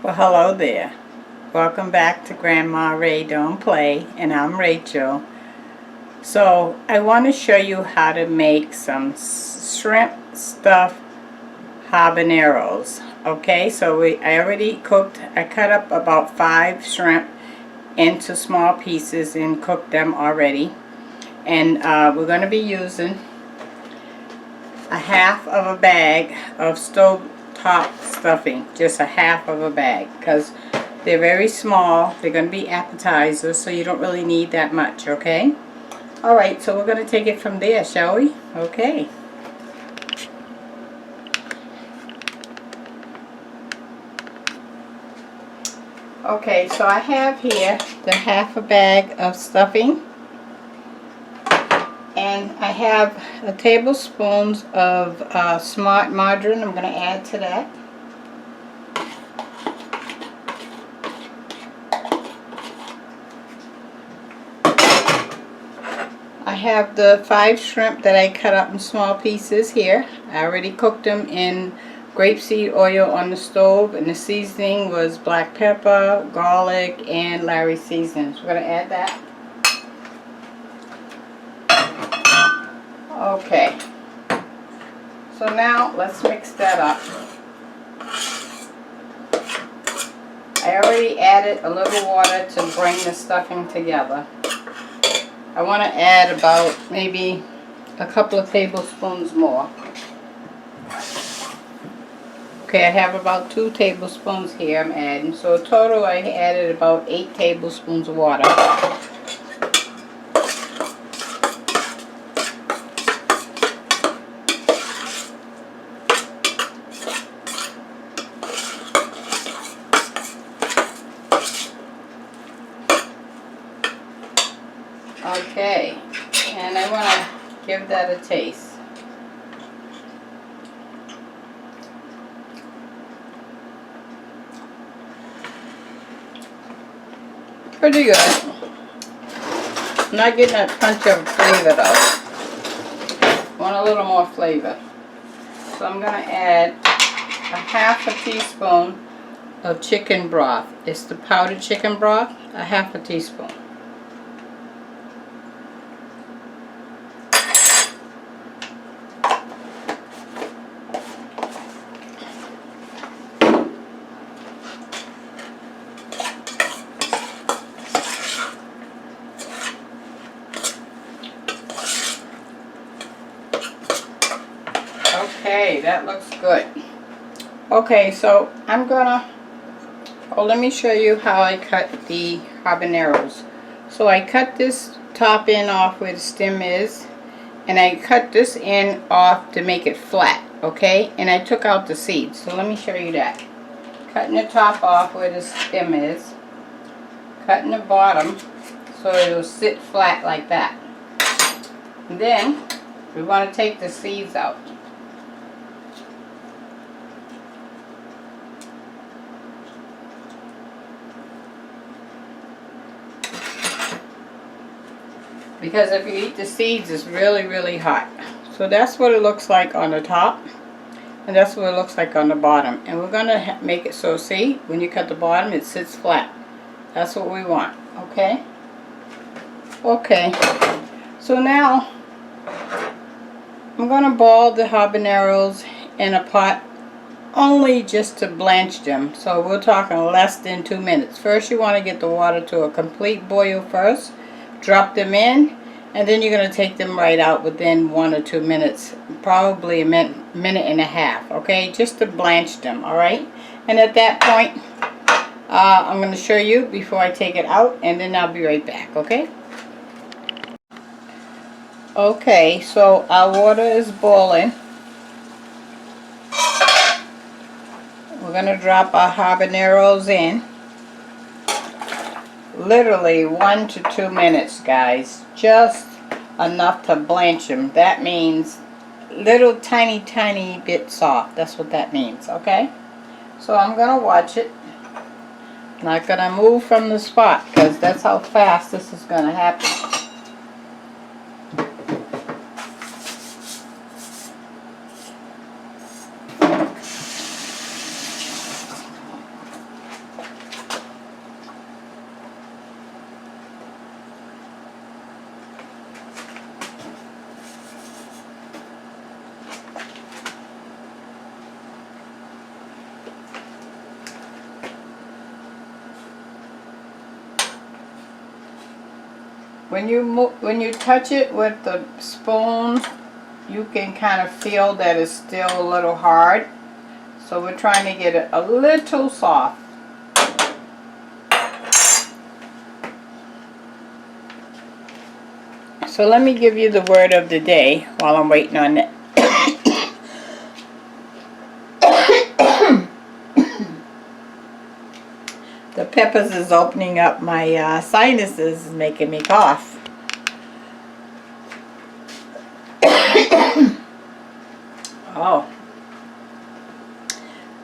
Well, hello there. Welcome back to Grandma Ray Don't Play, and I'm Rachel. So, I want to show you how to make some shrimp stuffed habaneros. Okay, so I already cooked, I cut up about 5 shrimp into small pieces and cooked them already. And we're going to be using a half of a bag of stovetop stuffing, just a half of a bag, because they're very small. They're going to be appetizers, so you don't really need that much, okay? Alright, so we're going to take it from there, shall we? Okay. Okay, so I have here the half a bag of stuffing, and I have a tablespoons of smart margarine. I'm going to add to that. I have the 5 shrimp that I cut up in small pieces here. I already cooked them in grapeseed oil on the stove, and the seasoning was black pepper, garlic, and Larry seasonings. We're going to add that. Okay. So now let's mix that up. I already added a little water to bring the stuffing together. I want to add about maybe a couple of tablespoons more. Okay, I have about 2 tablespoons here I'm adding. So in total I added about 8 tablespoons of water. Okay, and I want to give that a taste. Pretty good. I'm not getting a punch of flavor though. Want a little more flavor. So I'm going to add a half a teaspoon of chicken broth. It's the powdered chicken broth, a half a teaspoon. Okay, that looks good. Okay, so I'm gonna, let me show you how I cut the habaneros. So I cut this top end off where the stem is, and I cut this end off to make it flat, okay? And I took out the seeds, so let me show you that. Cutting the top off where the stem is, cutting the bottom so it'll sit flat like that. And then we want to take the seeds out. Because if you eat the seeds, it's really, really hot. So that's what it looks like on the top. And that's what it looks like on the bottom. And we're going to make it so, see, when you cut the bottom, it sits flat. That's what we want, okay? Okay. So now, I'm going to boil the habaneros in a pot only just to blanch them. So we're talking less than 2 minutes. First, you want to get the water to a complete boil first. Drop them in, and then you're going to take them right out within 1 or 2 minutes, probably a minute and a half, okay, just to blanch them. Alright, and at that point I'm going to show you before I take it out, and then I'll be right back. Okay, okay, so our water is boiling. We're going to drop our habaneros in. Literally 1 to 2 minutes, guys. Just enough to blanch them. That means little tiny bit soft. That's what that means, okay? So I'm going to watch it. Not going to move from the spot because that's how fast this is going to happen. when you touch it with the spoon, you can kind of feel that it's still a little hard. So we're trying to get it a little soft. So let me give you the word of the day while I'm waiting on it. The peppers is opening up my sinuses, is making me cough. Oh.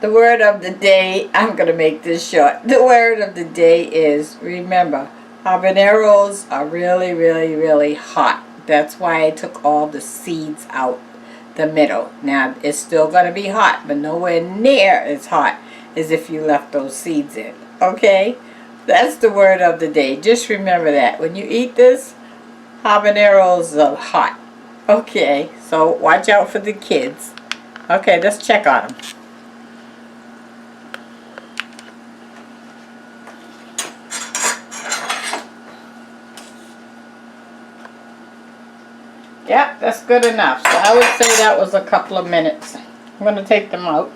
The word of the day, I'm going to make this short. The word of the day is, remember, habaneros are really, really, really hot. That's why I took all the seeds out the middle. Now, it's still going to be hot, but nowhere near as hot as if you left those seeds in. Okay? That's the word of the day. Just remember that. When you eat this, habaneros are hot. Okay, so watch out for the kids. Okay, let's check on them. Yep, that's good enough. So I would say that was a couple of minutes. I'm going to take them out.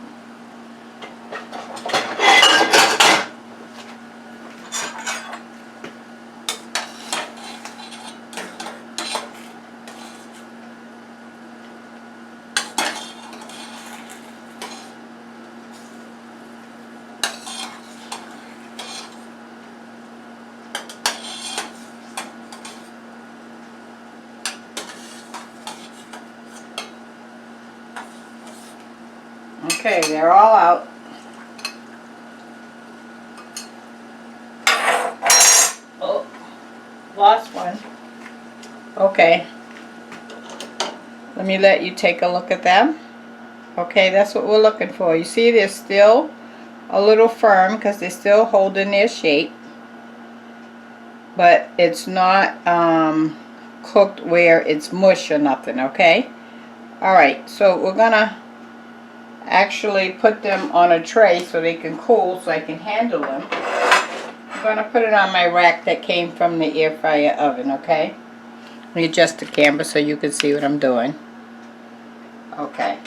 Okay, they're all out. Oh, lost one. Okay. Let me let you take a look at them. Okay, that's what we're looking for. You see they're still a little firm because they're still holding their shape. But it's not cooked where it's mush or nothing, okay? Alright, so we're going to actually put them on a tray so they can cool so I can handle them. I'm going to put it on my rack that came from the air fryer oven, okay? Let me adjust the camera so you can see what I'm doing. Okay.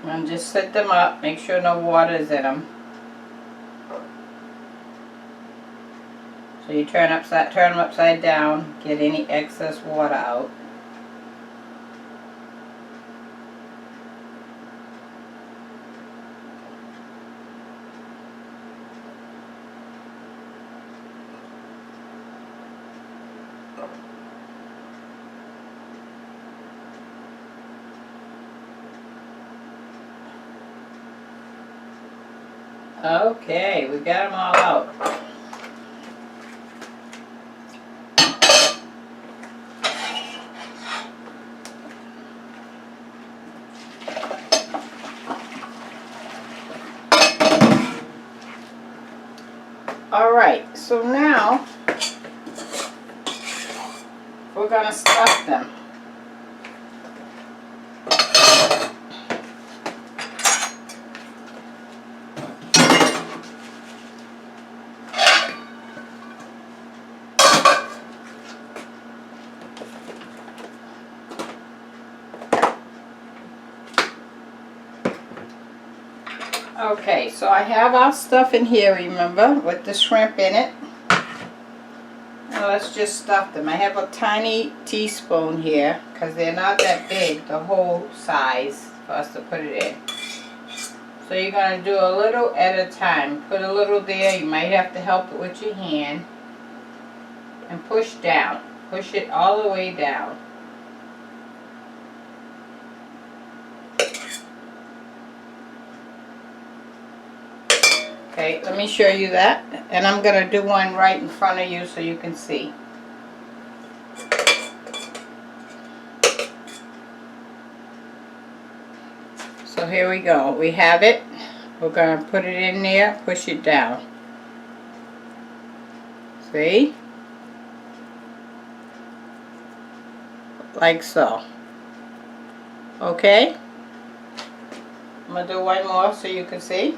And just set them up, make sure no water is in them. So you turn them upside down, get any excess water out. Okay, we got them all out. Alright, so now we're going to stuff them. Okay, so I have our stuff in here, remember, with the shrimp in it. Now let's just stuff them. I have a tiny teaspoon here because they're not that big, the whole size for us to put it in. So you're going to do a little at a time. Put a little there. You might have to help it with your hand. And push down. Push it all the way down. Okay, let me show you that. And I'm going to do one right in front of you so you can see. So here we go. We have it. We're going to put it in there, push it down. See? Like so. Okay? I'm going to do one more so you can see.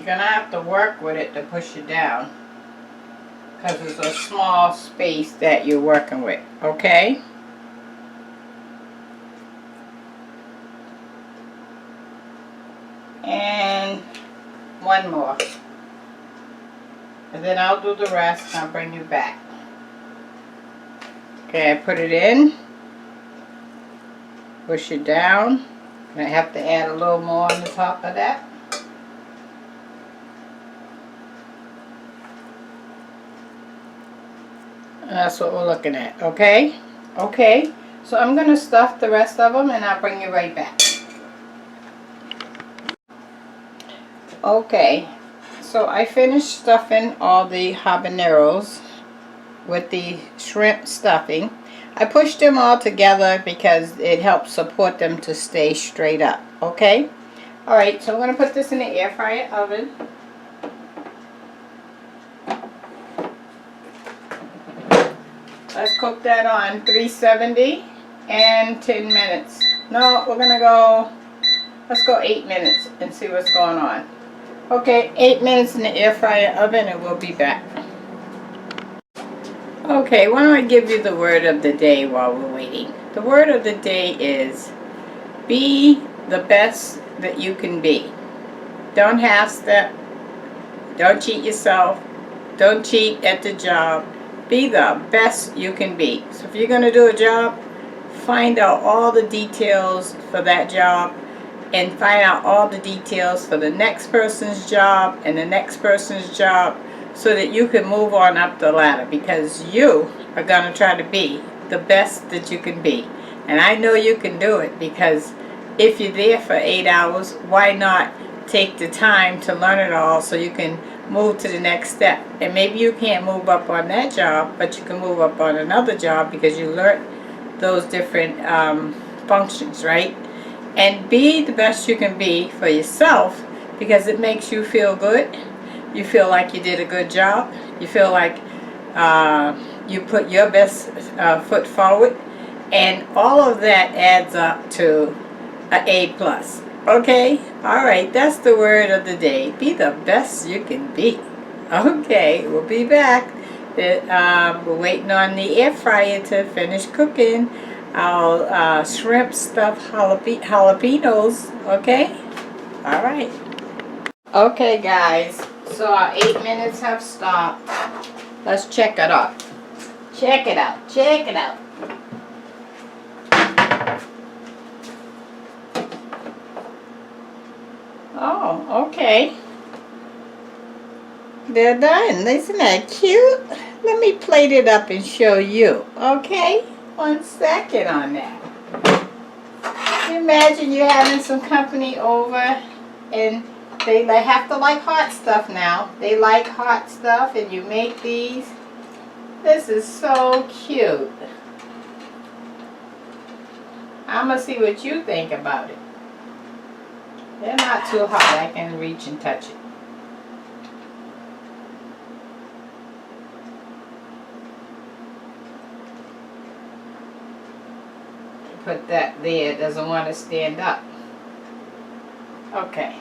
You're gonna have to work with it to push it down, because it's a small space that you're working with, okay? And one more. And then I'll do the rest and I'll bring you back. Okay, I put it in. Push it down. And I have to add a little more on the top of that. And that's what we're looking at, okay? Okay, so I'm going to stuff the rest of them and I'll bring you right back. Okay, so I finished stuffing all the habaneros with the shrimp stuffing. I pushed them all together because it helps support them to stay straight up, okay? Alright, so I'm going to put this in the air fryer oven. Let's cook that on 370 and 10 minutes. No, we're going to go, let's go 8 minutes and see what's going on. Okay, 8 minutes in the air fryer oven and we'll be back. Okay, why don't I give you the word of the day while we're waiting. The word of the day is be the best that you can be. Don't half-step. Don't cheat yourself. Don't cheat at the job. Be the best you can be. So if you're going to do a job, find out all the details for that job and find out all the details for the next person's job and the next person's job so that you can move on up the ladder, because you are going to try to be the best that you can be. And I know you can do it, because if you're there for 8 hours, why not take the time to learn it all so you can move to the next step? And maybe you can't move up on that job, but you can move up on another job because you learned those different functions, right? And be the best you can be for yourself, because it makes you feel good. You feel like you did a good job. You feel like you put your best foot forward. And all of that adds up to an A+. Okay? Alright, that's the word of the day. Be the best you can be. Okay, we'll be back. We're waiting on the air fryer to finish cooking our shrimp stuffed jalapenos. Okay? Alright. Okay, guys. So our 8 minutes have stopped. Let's check it out. Check it out. Check it out. Oh, okay. They're done. Isn't that cute? Let me plate it up and show you. Okay? 1 second on that. Can you imagine you having some company over and they have to like hot stuff now. They like hot stuff and you make these. This is so cute. I'm going to see what you think about it. They're not too hot. I can reach and touch it. Put that there. It doesn't want to stand up. Okay.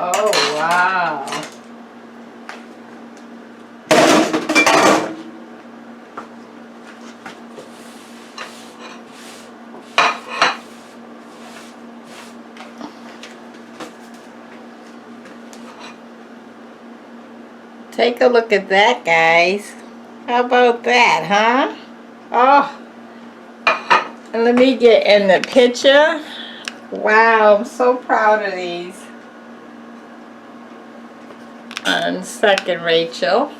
Oh, wow. Take a look at that, guys. How about that, huh? Oh, and let me get in the picture. Wow, I'm so proud of these. 1 second, Rachel.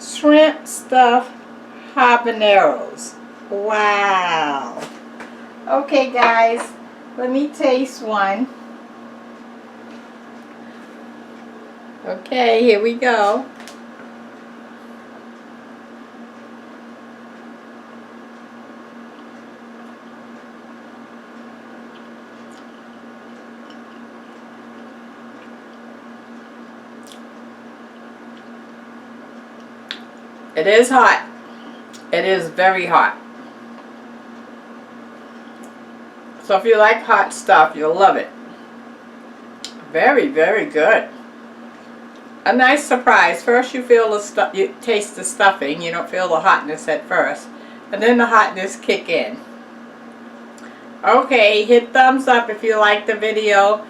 Shrimp stuffed habaneros. Wow. Okay, guys, let me taste one. Okay, here we go. It is hot. It is very hot. So if you like hot stuff, you'll love it. Very, very good. A nice surprise. First you feel the stuff, you taste the stuffing. You don't feel the hotness at first, and then the hotness kick in. Okay, hit thumbs up if you like the video.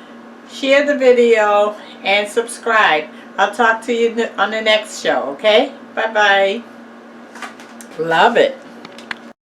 Share the video and subscribe. I'll talk to you on the next show. Okay? Bye bye. Love it.